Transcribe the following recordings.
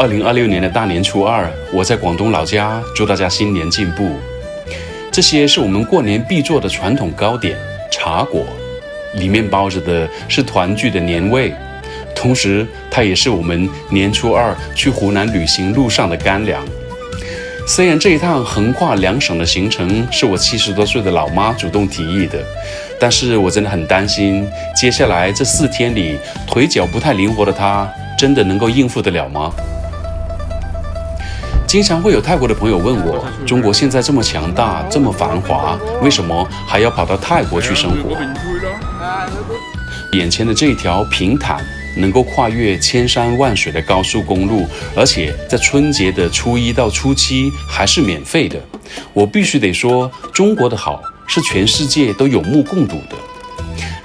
2026年的大年初二，我在廣東老家，祝大家新年進步。這些是我們過年必做的傳統糕點茶果，裡面包着的是團聚的年味，同時它也是我們年初二去湖南旅行路上的乾糧。雖然這一趟橫跨2省的行程是我70多歲的老媽主動提議的，但是我真的很擔心，接下來這4天裡，腿腳不太靈活的她，真的能夠應付得了嗎？經常會有泰國的朋友問我，中國現在這麼強大，這麼繁華，為什麼還要跑到泰國去生活？眼前的這一條平坦，能夠跨越千山萬水的高速公路，而且在春節的初1到初7還是免費的。我必須得說，中國的好是全世界都有目共睹的。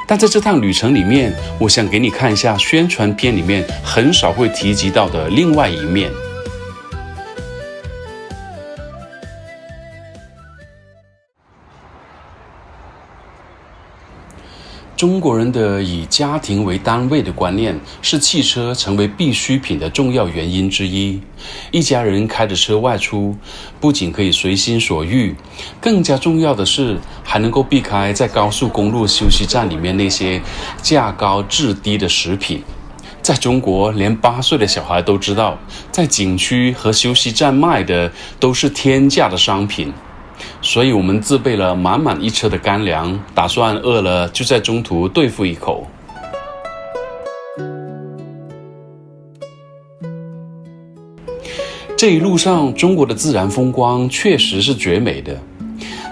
但在這趟旅程裡面，我想給你看一下宣傳片裡面很少會提及到的另外一面。中國人的以家庭為單位的觀念，是汽車成為必需品的重要原因之一。一家人開着車外出，不僅可以隨心所欲，更加重要的是，還能夠避開在高速公路休息站裡面那些價高質低的食品。在中國，連8歲的小孩都知道，在景區和休息站賣的都是天價的商品。所以我們自備了滿滿一車的乾糧，打算餓了就在中途對付一口。這一路上，中國的自然風光確實是絕美的，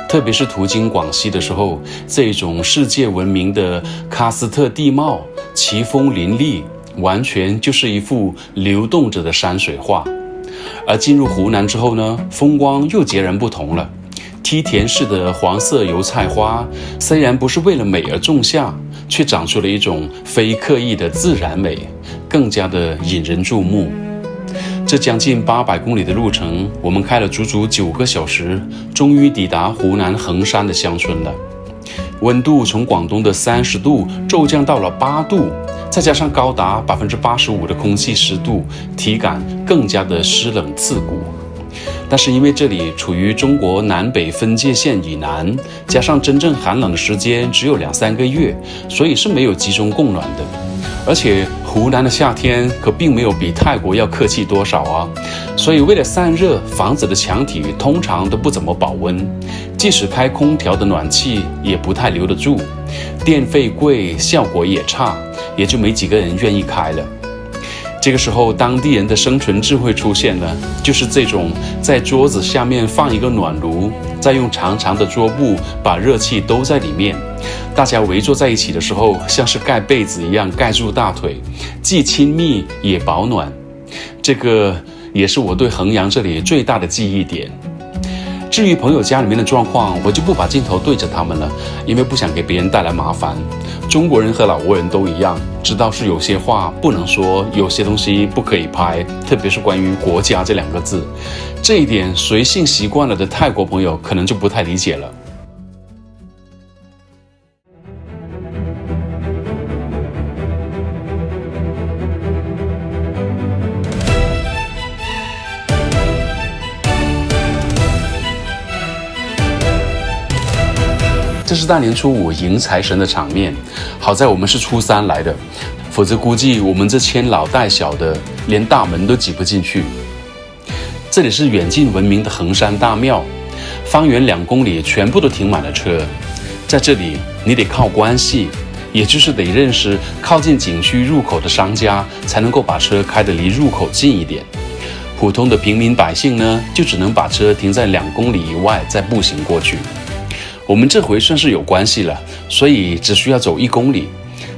特別是途經廣西的時候，這種世界聞名的喀斯特地貌，奇峰林立，完全就是一幅流動着的山水畫。而進入湖南之後呢，風光又截然不同了。梯田式的黃色油菜花，雖然不是為了美而種下，卻長出了一種非刻意的自然美，更加的引人注目。這將近800公里的路程，我們開了足足9個小時，終於抵達湖南衡山的鄉村了。溫度從廣東的30度驟降到了8度，再加上高達85%的空氣濕度，體感更加的濕冷刺骨。但是因為這裡處於中國南北分界線以南，加上真正寒冷的時間只有2-3個月，所以是沒有集中供暖的。而且湖南的夏天可並沒有比泰國要客氣多少啊，所以為了散熱，房子的牆體通常都不怎麼保溫，即使開空調的暖氣也不太留得住，電費貴，效果也差，也就沒幾個人願意開了。這個時候，當地人的生存智慧出現了，就是這種在桌子下面放一個暖爐，再用長長的桌布把熱氣兜在裡面，大家圍坐在一起的時候，像是蓋被子一樣蓋住大腿，既親密也保暖。這個也是我對衡陽這裡最大的記憶點。至於朋友家裡面的狀況，我就不把鏡頭對着他們了，因為不想給別人帶來麻煩。中國人和老撾人都一樣，知道是有些話不能說，有些東西不可以拍，特別是關於國家這2個字。這一點隨性習慣了的泰國朋友可能就不太理解了。這是大年初5迎財神的場面，好在我們是初3來的，否則估計我們這牽老帶小的連大門都擠不進去。這裡是遠近聞名的衡山大廟，方圓2公里全部都停滿了車。在這裡你得靠關係，也就是得認識靠近景區入口的商家，才能夠把車開得離入口近一點。普通的平民百姓呢，就只能把車停在2公里以外，再步行過去。我們這回算是有關係了，所以只需要走1公里，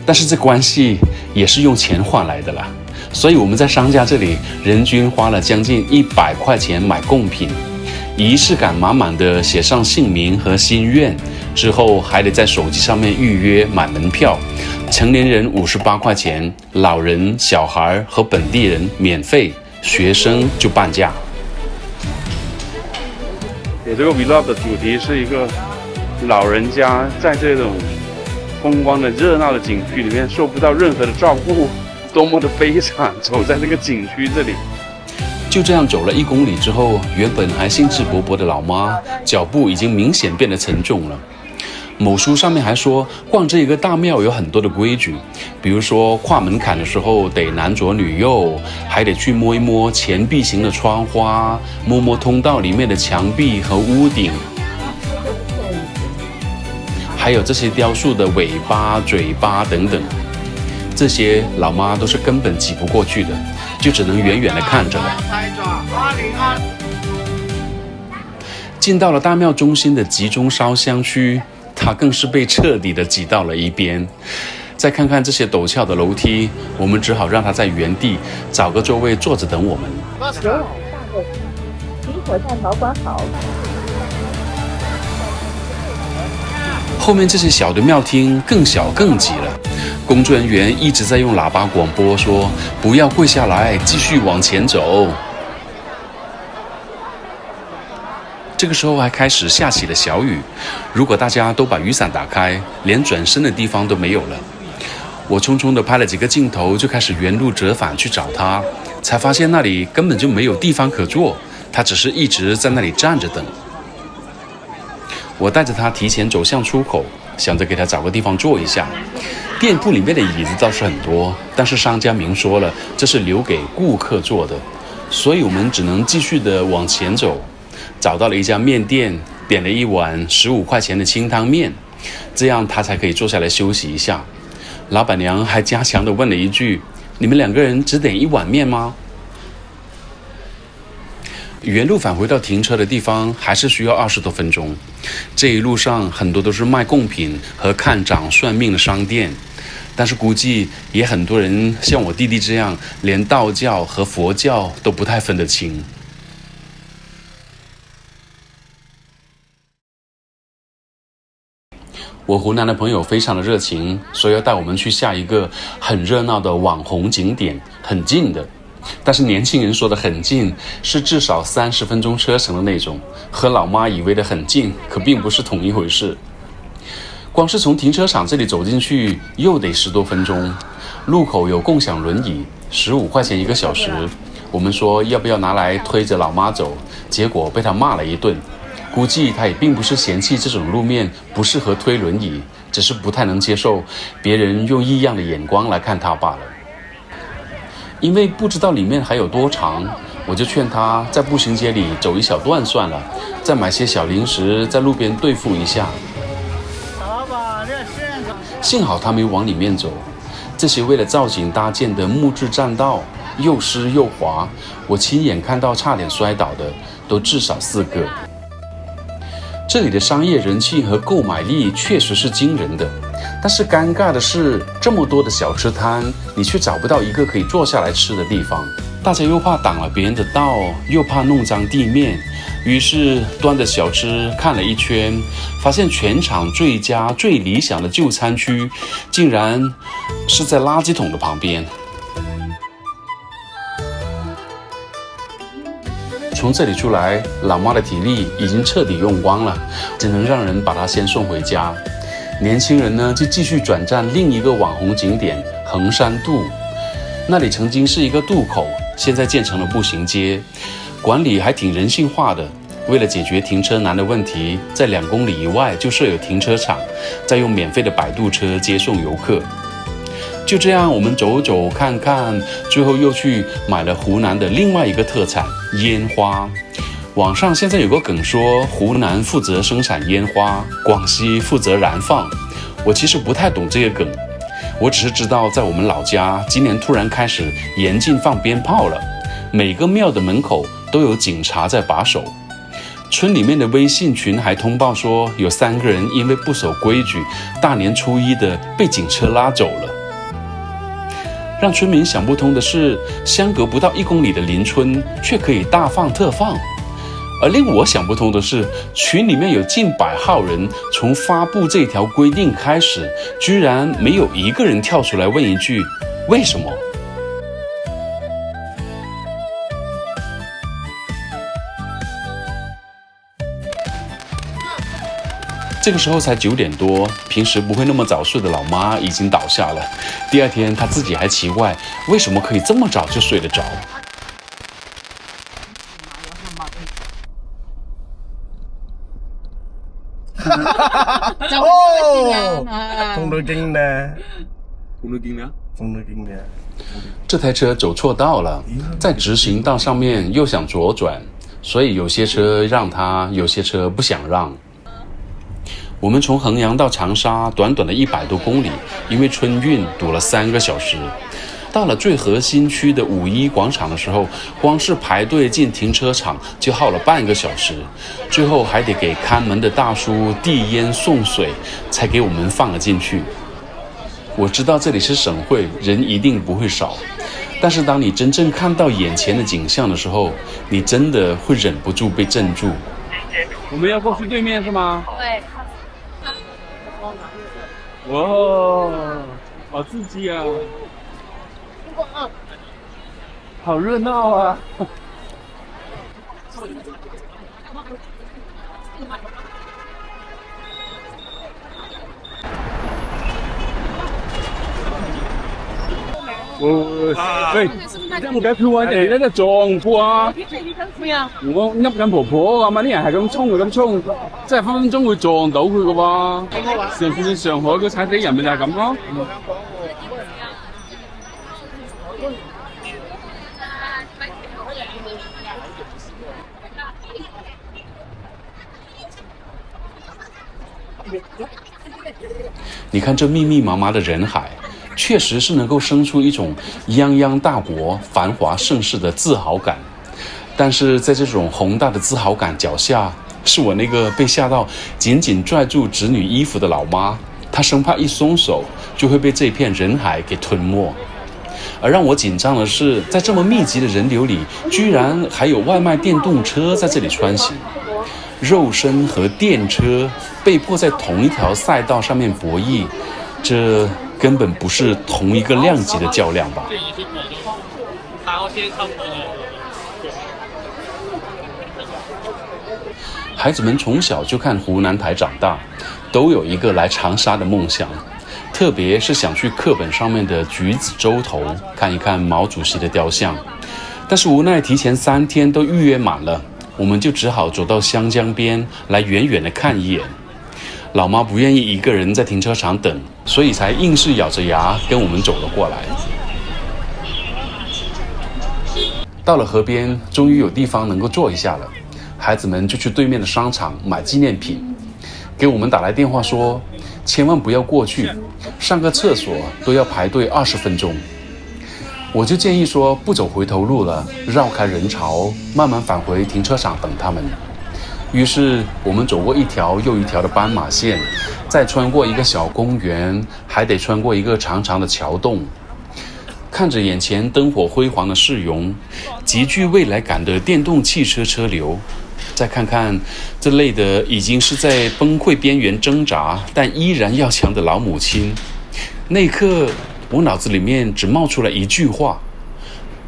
但是這關係也是用錢換來的啦。所以我們在商家這裡人均花了將近100塊錢買貢品，儀式感滿滿的寫上姓名和心願，之後還得在手機上面預約買門票。成年人58塊錢，老人、小孩和本地人免費，學生就半價。我這個 vlog 的主題是一個老人家在這種風光的熱鬧的景區裡面受不到任何的照顧，多麼的悲慘，走在那個景區這裡。就這樣走了1公里之後，原本還興致勃勃的老媽，腳步已經明顯變得沉重了。某書上面還說，逛這一個大廟有很多的規矩，比如說跨門檻的時候得男左女右，還得去摸一摸錢幣形的窗花，摸摸通道裡面的牆壁和屋頂，還有這些雕塑的尾巴、嘴巴等等，這些老媽都是根本擠不過去的，就只能遠遠地看着了。進到了大廟中心的集中燒香區，他更是被徹底的擠到了一邊。再看看這些陡峭的樓梯，我們只好讓他在原地找個座位坐着等我們。有晚上的停火站保管好。後面這些小的廟廳更小更擠了，工作人員一直在用喇叭廣播說：“不要跪下來，繼續往前走。”這個時候還開始下起了小雨，如果大家都把雨傘打開，連轉身的地方都沒有了。我匆匆地拍了幾個鏡頭，就開始原路折返去找他，才發現那裡根本就沒有地方可坐，他只是一直在那裡站着等。我带着他提前走向出口，想着給他找個地方坐一下。店鋪裡面的椅子倒是很多，但是商家明說了，這是留給顧客坐的，所以我們只能繼續的往前走。找到了一家麵店，點了一碗15塊錢的清湯麵，這樣他才可以坐下來休息一下。老闆娘還加強地問了一句：“你們2個人只點一碗麵嗎？”原路返回到停車的地方還是需要20多分鐘。這一路上很多都是賣貢品和看掌算命的商店，但是估計也很多人像我弟弟這樣，連道教和佛教都不太分得清。我湖南的朋友非常的熱情，說要帶我們去下一個很熱鬧的網紅景點，很近的。但是年輕人說的很近，是至少30分鐘車程的那種，和老媽以為的很近，可並不是同一回事。光是從停車場這裡走進去，又得10多分鐘。路口有共享輪椅，15塊錢1個小時。我們說要不要拿來推着老媽走，結果被他罵了一頓。估計他也並不是嫌棄這種路面不適合推輪椅，只是不太能接受別人用異樣的眼光來看他罷了。因為不知道裡面還有多長，我就勸他在步行街裡走一小段算了，再買些小零食在路邊對付一下。幸好他沒往裡面走，這些為了造景搭建的木質棧道又濕又滑，我親眼看到差點摔倒的都至少4個。這裡的商業人氣和購買力確實是驚人的，但是尷尬的是，這麼多的小吃攤，你卻找不到一個可以坐下來吃的地方。大家又怕擋了別人的道，又怕弄髒地面，於是端着小吃看了一圈，發現全場最佳最理想的就餐區，竟然是在垃圾桶的旁邊。從這裡出來，老媽的體力已經徹底用光了，只能讓人把她先送回家。年輕人呢，就繼續轉戰另一個網紅景點橫山渡，那裡曾經是一個渡口，現在建成了步行街，管理還挺人性化的。為了解決停車難的問題，在2公里以外就設有停車場，再用免費的擺渡車接送遊客。就這樣，我們走走看看，最後又去買了湖南的另外一個特產煙花。網上現在有個梗說，湖南負責生產煙花，廣西負責燃放。我其實不太懂這個梗，我只是知道在我們老家，今年突然開始嚴禁放鞭炮了，每個廟的門口都有警察在把守。村裡面的微信群還通報說，有3個人因為不守規矩，大年初一的被警車拉走了。讓村民想不通的是，相隔不到1公里的鄰村卻可以大放特放。而令我想不通的是，群裡面有近100號人，從發布這條規定開始，居然沒有一個人跳出來問一句為什麼。這個時候才9點多，平時不會那麼早睡的老媽已經倒下了。第2天，她自己還奇怪，為什麼可以這麼早就睡得着。風都勁呢，這台車走錯道了，在直行道上面又想左轉，所以有些車讓他，有些車不想讓。我們從衡陽到長沙短短的100多公里，因為春運堵了3個小時。到了最核心區的五一廣場的時候，光是排隊進停車場就耗了半個小時，最後還得給看門的大叔遞煙送水，才給我們放了進去。我知道這裡是省會，人一定不會少，但是當你真正看到眼前的景象的時候，你真的會忍不住被镇住。我們要過去對面是嗎？对。哇，好刺激啊！好熱鬧啊！喂，有冇解票啊？你喺度撞過啊？咩啊？我噏緊婆婆㗎嘛，啲人係咁衝就咁衝，即係分分鐘會撞到佢㗎喎。上次上海嗰踩死人咪就係咁咯。你看這密密麻麻的人海，確實是能夠生出一種泱泱大國、繁華盛世的自豪感。但是在這種宏大的自豪感腳下，是我那個被嚇到緊緊拽住侄女衣服的老媽，她生怕一鬆手就會被這片人海給吞沒。而讓我緊張的是，在這麼密集的人流裡，居然還有外賣電動車在這裡穿行。肉身和電車被迫在同一條賽道上面博弈，這根本不是同一個量級的較量吧。孩子們從小就看湖南台長大，都有一個來長沙的夢想，特別是想去課本上面的橘子洲頭看一看毛主席的雕像，但是無奈提前3天都預約滿了，我們就只好走到湘江邊來遠遠的看一眼。老媽不願意一個人在停車場等，所以才硬是咬着牙跟我們走了過來。到了河邊，終於有地方能夠坐一下了，孩子們就去對面的商場買紀念品，給我們打來電話說，千萬不要過去，上個廁所都要排隊20分鐘。我就建議說，不走回頭路了，繞開人潮，慢慢返回停車場等他們。於是我們走過一條又一條的斑馬線，再穿過一個小公園，還得穿過一個長長的橋洞，看着眼前燈火輝煌的市容，極具未來感的電動汽車車流，再看看這類的已經是在崩潰邊緣掙扎但依然要強的老母親，那一刻我腦子裡面只冒出來一句話：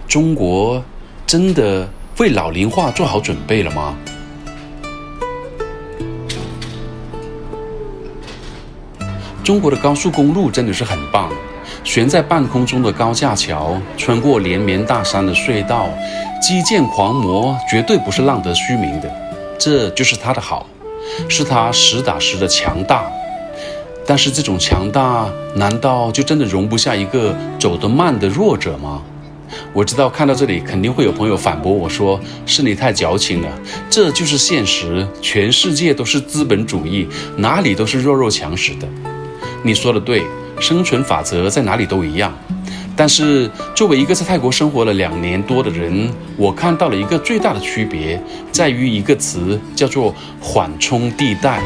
中國真的為老齡化做好準備了嗎？中國的高速公路真的是很棒，懸在半空中的高架橋，穿過連綿大山的隧道，基建狂魔絕對不是浪得虛名的，這就是它的好，是它實打實的強大。但是這種強大，難道就真的容不下一個走得慢的弱者嗎？我知道看到這裡肯定會有朋友反駁我說，是你太矯情了，這就是現實，全世界都是資本主義，哪裡都是弱肉強食的。你說的對，生存法則在哪裡都一樣。但是作為一個在泰國生活了2年多的人，我看到了一個最大的區別，在於一個詞叫做緩衝地帶。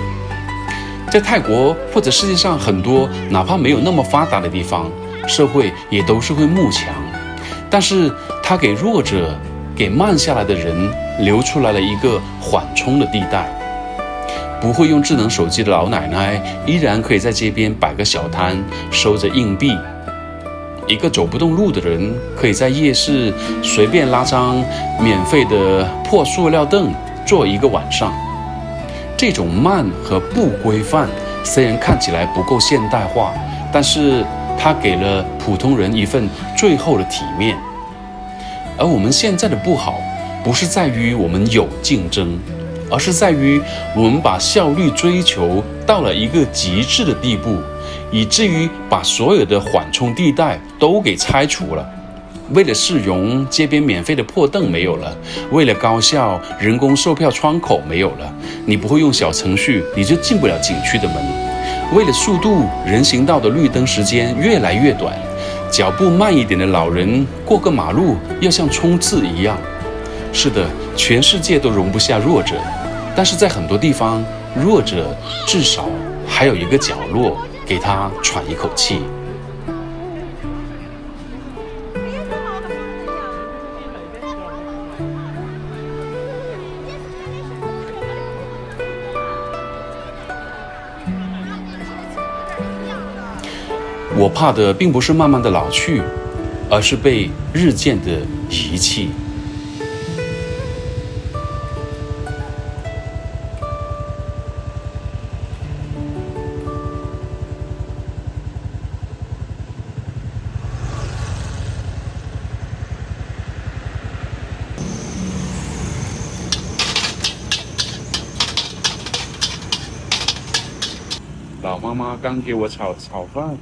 在泰國或者世界上很多哪怕沒有那麼發達的地方，社會也都是會慕強，但是它給弱者、給慢下來的人留出來了一個緩衝的地帶。不會用智能手機的老奶奶依然可以在街邊擺個小攤收着硬幣，一個走不動路的人可以在夜市隨便拉張免費的破塑料凳坐一個晚上。這種慢和不規範雖然看起來不夠現代化，但是它給了普通人一份最後的體面。而我們現在的不好，不是在於我們有競爭，而是在於我們把效率追求到了一個極致的地步，以至於把所有的緩衝地帶都給拆除了。為了市容，街邊免費的破凳沒有了；為了高效，人工售票窗口沒有了。你不會用小程序，你就進不了景區的門。為了速度，人行道的綠燈時間越來越短，腳步慢一點的老人過個馬路要像衝刺一樣。是的，全世界都容不下弱者，但是在很多地方，弱者至少還有一個角落給他喘一口氣。我怕的並不是慢慢的老去，而是被日漸的遺棄。老媽媽剛給我炒飯。